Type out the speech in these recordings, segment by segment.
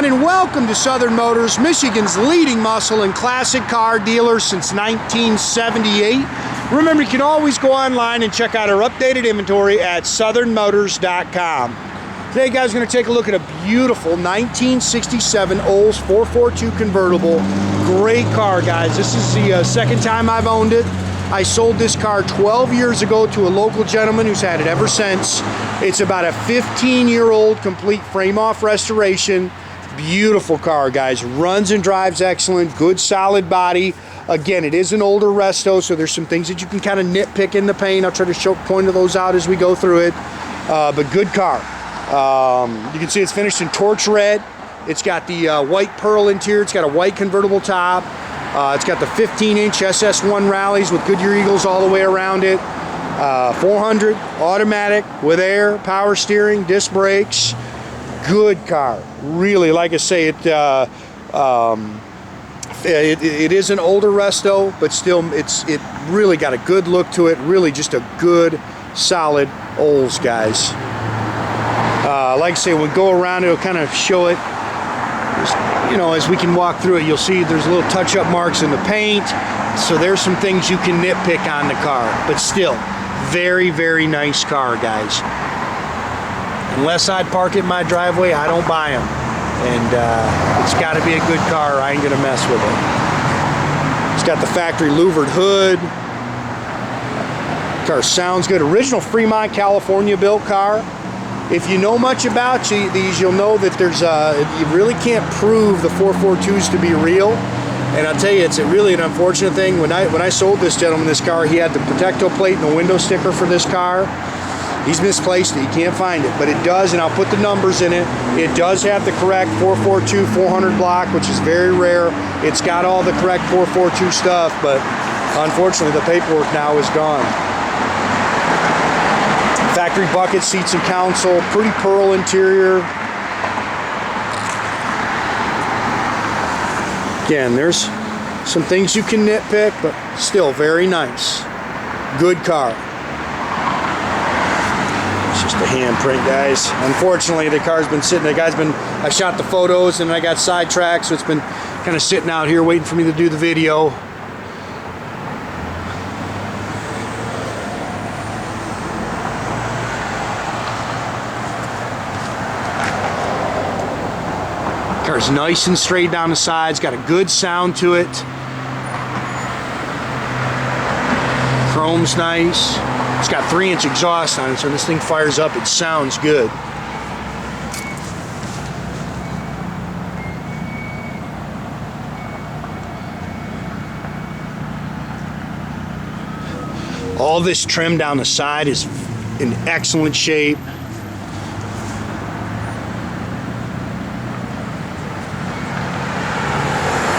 everyone, and welcome to Southern Motors, Michigan's leading muscle and classic car dealer since 1978. Remember, you can always go online and check out our updated inventory at southernmotors.com. Today, guys, we're going to take a look at a beautiful 1967 Olds 442 convertible. Great car, guys. This is the second time I've owned it. I sold this car 12 years ago to a local gentleman who's had it ever since. It's about a 15-year-old complete frame-off restoration. Beautiful car, guys. Runs and drives excellent. Good, solid body. Again, it is an older resto, so there's some things that you can kind of nitpick in the paint. I'll try to point those out as we go through it. But good car. You can see it's finished in torch red. It's got the white pearl interior. It's got a white convertible top. It's got the 15-inch SS1 Rallys with Goodyear Eagles all the way around it. 400 automatic with air, power steering, disc brakes. Good car. Really, like I say, it is an older resto, but still, it really got a good look to it. Really, just a good, solid Olds, guys. Like I say, when we go around, it'll kind of show it. You know, as we can walk through it, you'll see there's little touch-up marks in the paint. So there's some things you can nitpick on the car, but still, very, very nice car, guys. Unless I'd park it in my driveway, I don't buy them. And it's got to be a good car, or I ain't gonna mess with it. It's got the factory louvered hood. Car sounds good. Original Fremont, California built car. If you know much about these, you'll know that there's you really can't prove the 442s to be real. And I'll tell you, it's really an unfortunate thing. When I sold this gentleman this car, he had the Protecto plate and the window sticker for this car. He's misplaced it. He can't find it, but it does, and I'll put the numbers in it. It does have the correct 442 400 block, which is very rare. It's got all the correct 442 stuff, but unfortunately, the paperwork now is gone. Factory bucket seats and console, pretty pearl interior. Again, there's some things you can nitpick, but still very nice. Good car. It's just a handprint, guys. Unfortunately, the car's been sitting. I shot the photos and I got sidetracked, so it's been kind of sitting out here waiting for me to do the video. Car's nice and straight down the sides, got a good sound to it. Chrome's nice. It's got 3-inch exhaust on it, so when this thing fires up, it sounds good. All this trim down the side is in excellent shape.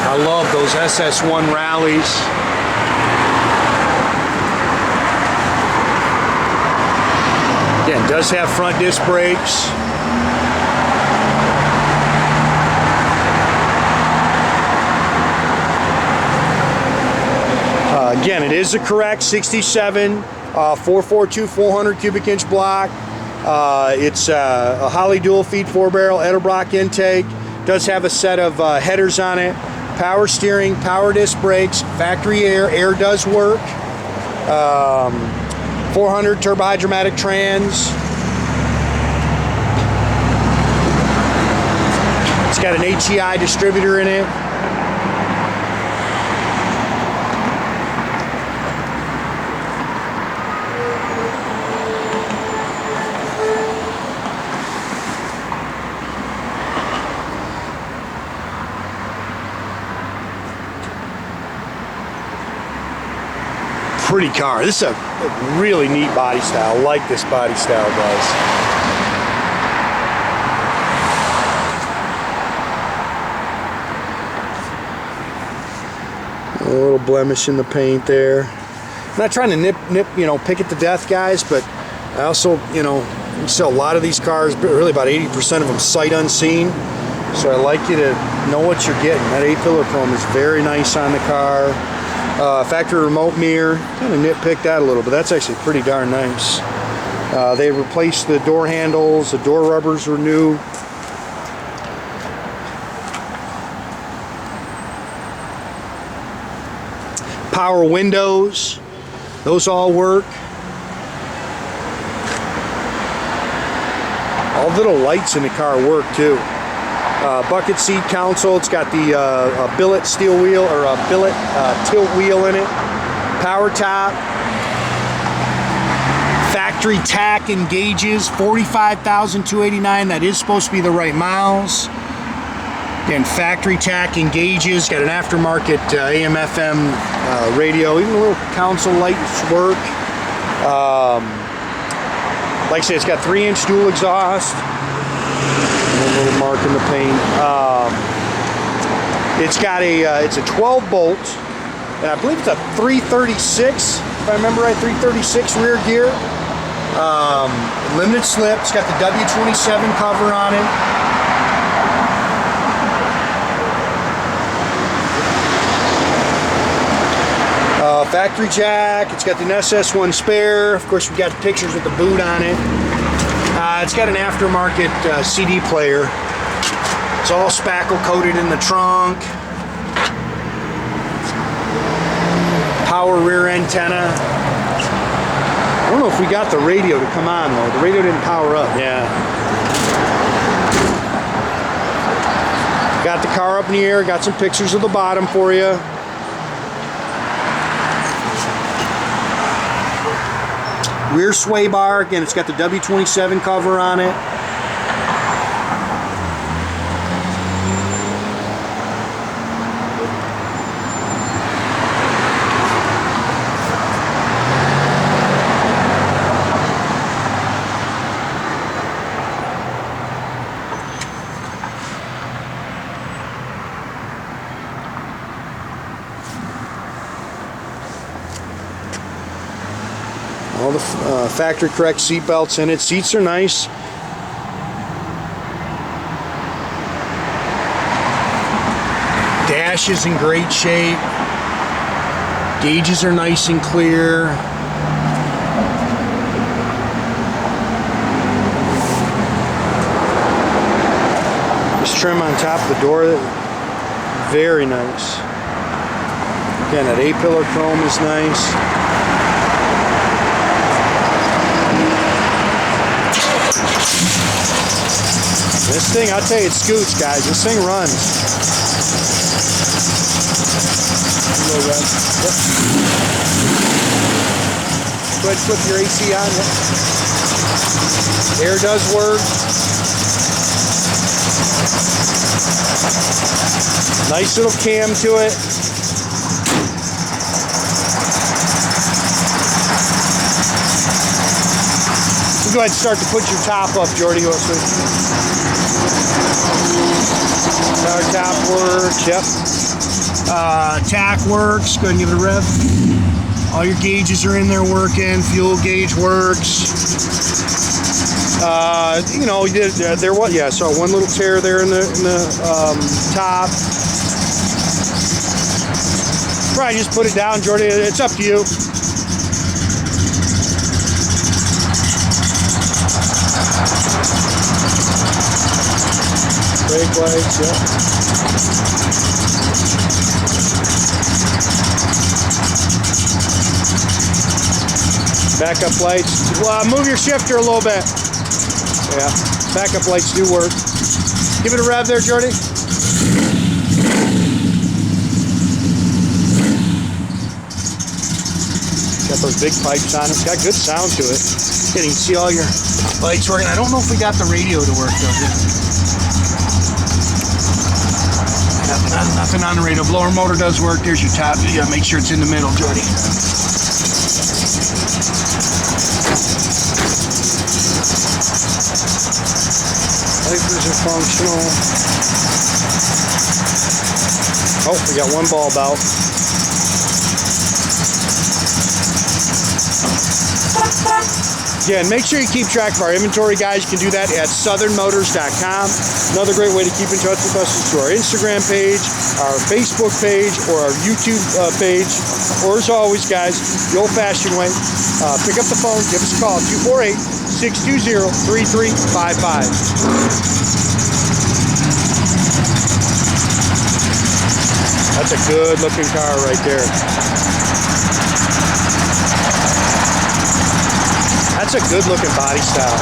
I love those SS1 Rallys. Again, does have front disc brakes. Again, it is the correct 67 442 400 cubic inch block. It's a Holley dual feed 4-barrel Edelbrock intake. Does have a set of headers on it. Power steering, power disc brakes, factory air. Air does work. 400 turbohydramatic trans. It's got an HEI distributor in it. Pretty car. This is a really neat body style. I like this body style, guys. A little blemish in the paint there. I'm not trying to pick it to death, guys, but I also, we sell a lot of these cars, but really about 80% of them sight unseen. So I like you to know what you're getting. That 8-pillar chrome is very nice on the car. Factory remote mirror, kind of nitpicked that a little, but that's actually pretty darn nice. They replaced the door handles, the door rubbers were new. Power windows, those all work. All little lights in the car work too. Bucket seat console, it's got the billet steel wheel, or a billet tilt wheel in it. Power top. Factory tach and gauges, 45,289. That is supposed to be the right miles. Again, factory tach and gauges. Got an aftermarket AM/FM radio. Even the little console lights work. Like I said, it's got 3-inch dual exhaust. A little mark in the paint. It's got it's a 12 bolt, and I believe it's a 336, if I remember right, 336 rear gear. Limited slip. It's got the W27 cover on it. Factory jack. It's got the SS1 spare. Of course, we got pictures with the boot on it. It's got an aftermarket CD player. It's all spackle coated in the trunk. Power rear antenna. I don't know if we got the radio to come on though. The radio didn't power up. Yeah. Got the car up in the air. Got some pictures of the bottom for you. Rear sway bar, again, it's got the W27 cover on it. All the factory correct seat belts in it. Seats are nice. Dash is in great shape. Gauges are nice and clear. This trim on top of the door, very nice. Again, that A-pillar chrome is nice. This thing, I'll tell you, it scoots, guys. This thing runs. Go ahead and flip your AC on. Air does work. Nice little cam to it. Go ahead and start to put your top up, Jordy. Our top works, yep. Tach works. Go ahead and give it a rev. All your gauges are in there working. Fuel gauge works. You know, there was, yeah, so one little tear there in the top. Probably just put it down, Jordy. It's up to you. Brake lights, yeah. Backup lights. Well, move your shifter a little bit. Yeah, backup lights do work. Give it a rev there, Jordy. Got those big pipes on it. It's got good sound to it. You can see all your lights working. I don't know if we got the radio to work though. Nothing on the radio. Blower motor does work. There's your top. You gotta make sure it's in the middle, Jordy. Wipers are functional. Oh, we got one bulb out. Again, make sure you keep track of our inventory, guys. You can do that at southernmotors.com. Another great way to keep in touch with us is through our Instagram page, our Facebook page, or our YouTube page. Or as always, guys, the old-fashioned way, pick up the phone, give us a call, 248-620-3355. That's a good looking car right there. a good looking body style.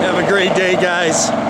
Have a great day, guys.